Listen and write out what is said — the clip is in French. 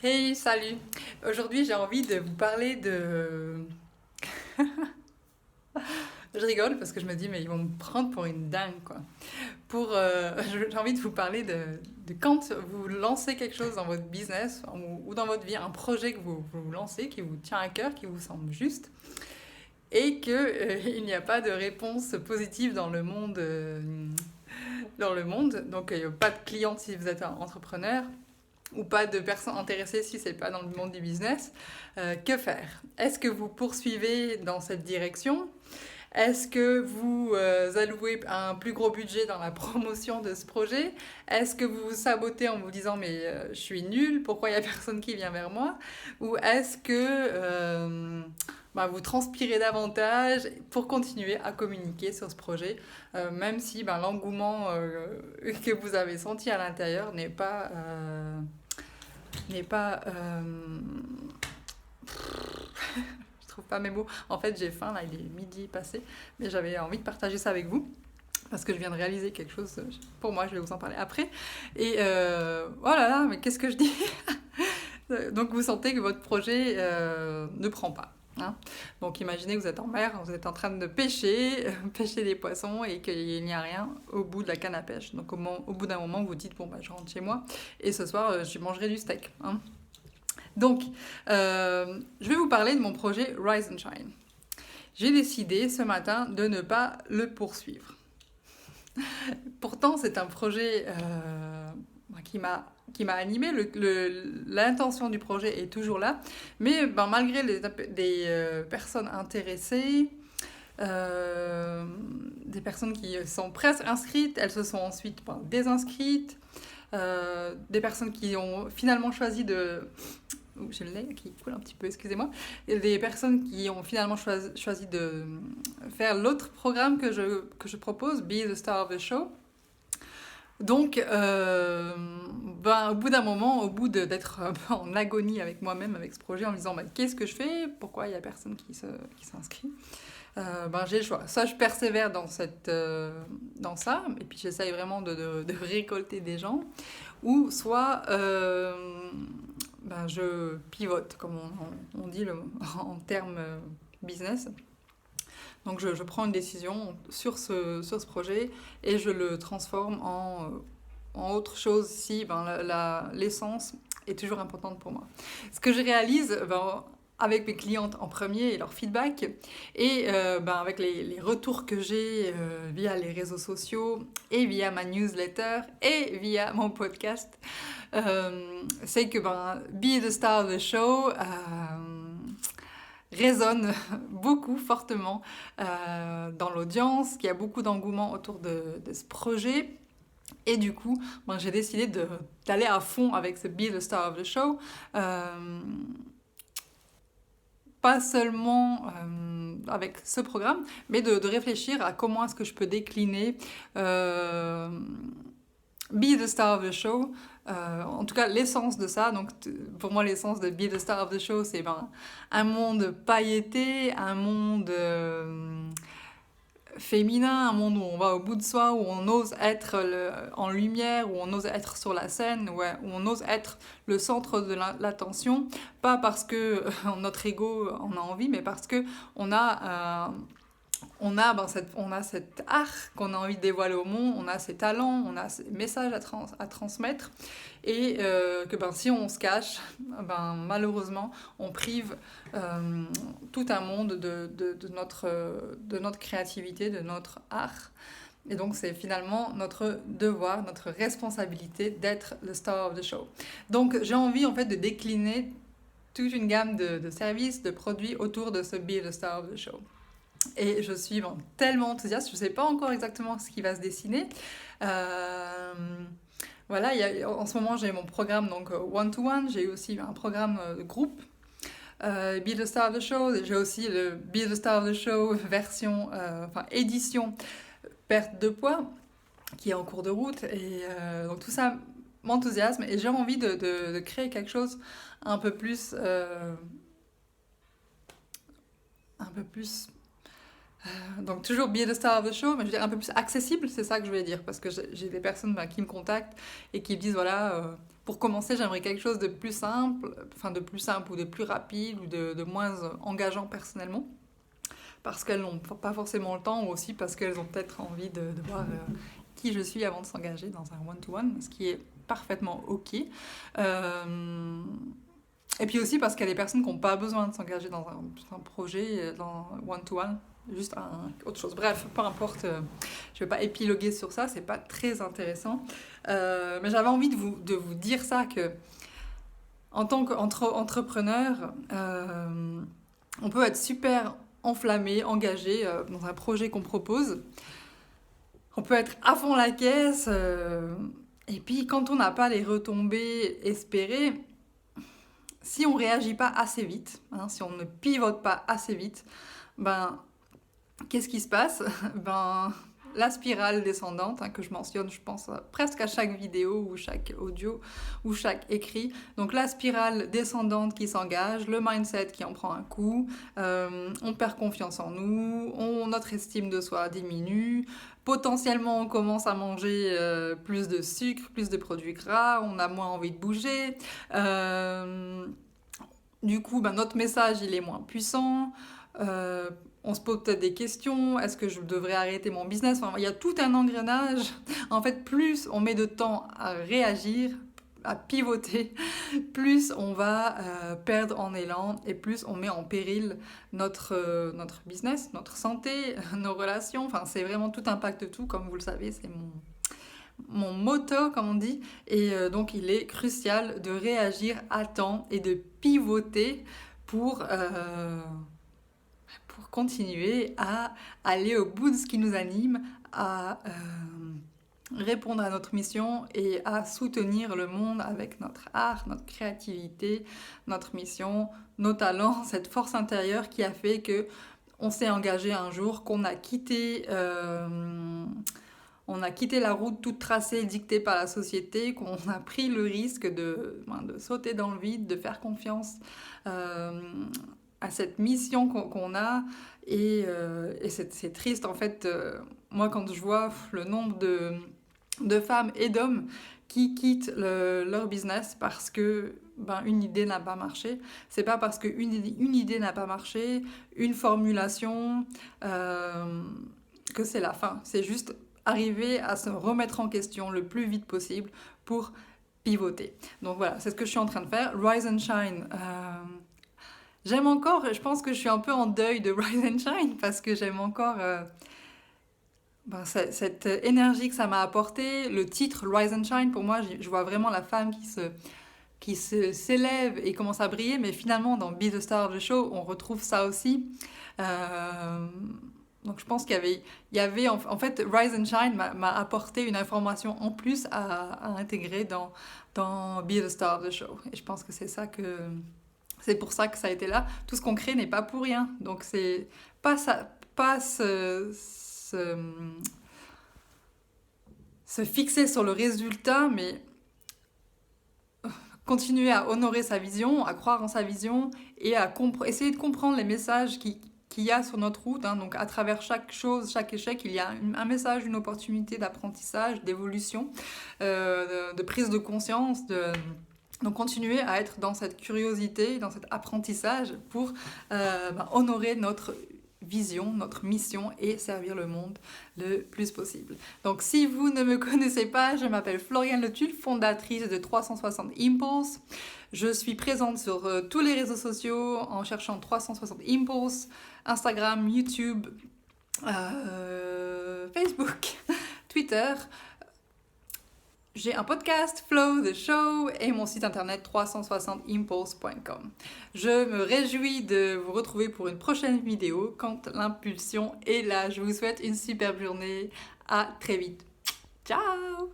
Hey, salut! Aujourd'hui, j'ai envie de vous parler de... Je rigole parce que je me dis, mais ils vont me prendre pour une dingue, quoi. J'ai envie de vous parler de quand vous lancez quelque chose dans votre business ou dans votre vie, un projet que vous lancez, qui vous tient à cœur, qui vous semble juste, et que il n'y a pas de réponse positive dans le monde. Donc, pas de clients si vous êtes un entrepreneur ou pas de personnes intéressées si c'est pas dans le monde du business, que faire? Est-ce que vous poursuivez dans cette direction? Est-ce que vous allouez un plus gros budget dans la promotion de ce projet? Est-ce que vous vous sabotez en vous disant mais je suis nul, pourquoi il n'y a personne qui vient vers moi? Ou est-ce que vous transpirez davantage pour continuer à communiquer sur ce projet, même si l'engouement que vous avez senti à l'intérieur n'est pas je trouve pas mes mots. En fait, j'ai faim, là, il est midi passé, mais j'avais envie de partager ça avec vous, parce que je viens de réaliser quelque chose pour moi, je vais vous en parler après. Et voilà, mais qu'est-ce que je dis? Donc, vous sentez que votre projet ne prend pas. Hein. Donc, imaginez que vous êtes en mer, vous êtes en train de pêcher, pêcher des poissons, et qu'il n'y a rien au bout de la canne à pêche. Donc, au bout d'un moment, vous vous dites, bon, je rentre chez moi, et ce soir, je mangerai du steak. Hein. Donc, je vais vous parler de mon projet Rise and Shine. J'ai décidé ce matin de ne pas le poursuivre. Pourtant, c'est un projet qui m'a animé. L'intention du projet est toujours là. Mais malgré des personnes intéressées, des personnes qui sont presque inscrites, elles se sont ensuite désinscrites. Des personnes qui ont finalement choisi de... J'ai le nez qui coule un petit peu, excusez-moi. Des personnes qui ont finalement choisi de faire l'autre programme que je propose, Be the Star of the Show. Donc, au bout d'un moment, au bout d'être en agonie avec moi-même, avec ce projet, en me disant qu'est-ce que je fais? Pourquoi il n'y a personne qui s'inscrit? J'ai le choix. Soit je persévère dans ça, et puis j'essaye vraiment de récolter des gens, ou soit je pivote, comme on dit en termes business. Donc je prends une décision sur ce projet et je le transforme en autre chose si l'essence est toujours importante pour moi. Ce que je réalise avec mes clientes en premier et leur feedback, et avec les retours que j'ai via les réseaux sociaux et via ma newsletter et via mon podcast, c'est que Be the Star of the Show résonne beaucoup fortement dans l'audience, qu'il y a beaucoup d'engouement autour de ce projet. Et du coup, j'ai décidé d'aller à fond avec ce Be the Star of the Show. Pas seulement avec ce programme, mais de réfléchir à comment est-ce que je peux décliner Be the Star of the Show. En tout cas, l'essence de ça. Donc, pour moi, l'essence de Be the Star of the Show, c'est un monde pailleté, un monde féminin, un monde où on va au bout de soi, où on ose être en lumière, où on ose être sur la scène, où on ose être le centre de l'attention, pas parce que notre ego en a envie, mais parce que on a cet art qu'on a envie de dévoiler au monde, on a ces talents, on a ces messages à transmettre, et que si on se cache, malheureusement, on prive tout un monde de notre créativité, de notre art. Et donc, c'est finalement notre devoir, notre responsabilité d'être le star of the show. Donc, j'ai envie, en fait, de décliner toute une gamme de services, de produits autour de ce Be the Star of the Show. Et je suis tellement enthousiaste, je ne sais pas encore exactement ce qui va se dessiner. Voilà, en ce moment j'ai mon programme donc one-to-one, j'ai aussi un programme de groupe, Be the Star of the Show, j'ai aussi le Be the Star of the Show version, édition perte de poids, qui est en cours de route, et donc tout ça m'enthousiasme, et j'ai envie de créer quelque chose un peu plus donc toujours Be the Star of the Show, mais je veux dire un peu plus accessible, c'est ça que je voulais dire, parce que j'ai des personnes qui me contactent et qui me disent voilà, Pour commencer, j'aimerais quelque chose de plus simple, ou de plus rapide ou de moins engageant personnellement. Parce qu'elles n'ont pas forcément le temps ou aussi parce qu'elles ont peut-être envie de voir qui je suis avant de s'engager dans un one-to-one, ce qui est parfaitement ok. Et puis aussi parce qu'il y a des personnes qui n'ont pas besoin de s'engager dans un projet, dans one-to-one, juste autre chose. Bref, peu importe, je ne vais pas épiloguer sur ça, c'est pas très intéressant. Mais j'avais envie de vous dire ça, que en tant qu'entrepreneur, on peut être super enflammé, engagé dans un projet qu'on propose. On peut être à fond la caisse, et puis quand on n'a pas les retombées espérées, si on ne réagit pas assez vite, si on ne pivote pas assez vite, qu'est-ce qui se passe ? La spirale descendante, que je mentionne, je pense, presque à chaque vidéo ou chaque audio ou chaque écrit. Donc la spirale descendante qui s'engage, le mindset qui en prend un coup, on perd confiance en nous, notre estime de soi diminue, potentiellement on commence à manger plus de sucre, plus de produits gras, on a moins envie de bouger. Du coup, notre message il est moins puissant. On se pose peut-être des questions, est-ce que je devrais arrêter mon business ? Il y a tout un engrenage. En fait, plus on met de temps à réagir, à pivoter, plus on va perdre en élan et plus on met en péril notre business, notre santé, nos relations. C'est vraiment tout impact tout, comme vous le savez, c'est mon motto, comme on dit. Et donc, il est crucial de réagir à temps et de pivoter pour continuer à aller au bout de ce qui nous anime, à répondre à notre mission et à soutenir le monde avec notre art, notre créativité, notre mission, nos talents, cette force intérieure qui a fait que on s'est engagé un jour, qu'on a quitté la route toute tracée, dictée par la société, qu'on a pris le risque de sauter dans le vide, de faire confiance à cette mission qu'on a, et c'est triste en fait. Moi, quand je vois le nombre de femmes et d'hommes qui quittent leur business parce que une idée n'a pas marché, c'est pas parce qu'une idée n'a pas marché, une formulation, que c'est la fin. C'est juste arriver à se remettre en question le plus vite possible pour pivoter. Donc voilà, c'est ce que je suis en train de faire. Rise and Shine. J'aime encore, je pense que je suis un peu en deuil de Rise and Shine parce que j'aime encore cette énergie que ça m'a apporté. Le titre Rise and Shine, pour moi, je vois vraiment la femme qui s'élève et commence à briller, mais finalement, dans Be the Star of the Show, on retrouve ça aussi. Donc je pense qu'il y avait en fait, Rise and Shine m'a apporté une information en plus à intégrer dans Be the Star of the Show. Et je pense que c'est pour ça que ça a été là. Tout ce qu'on crée n'est pas pour rien. Donc c'est pas se fixer sur le résultat, mais continuer à honorer sa vision, à croire en sa vision et à essayer de comprendre les messages qu'il y a sur notre route. Donc à travers chaque chose, chaque échec, il y a un message, une opportunité d'apprentissage, d'évolution, de prise de conscience, donc continuer à être dans cette curiosité, dans cet apprentissage pour honorer notre vision, notre mission et servir le monde le plus possible. Donc si vous ne me connaissez pas, je m'appelle Floriane Letulle, fondatrice de 360 Impulse. Je suis présente sur tous les réseaux sociaux en cherchant 360 Impulse, Instagram, YouTube, Facebook, Twitter. J'ai un podcast, Flow the Show, et mon site internet 360impulse.com. Je me réjouis de vous retrouver pour une prochaine vidéo quand l'impulsion est là. Je vous souhaite une superbe journée. À très vite. Ciao!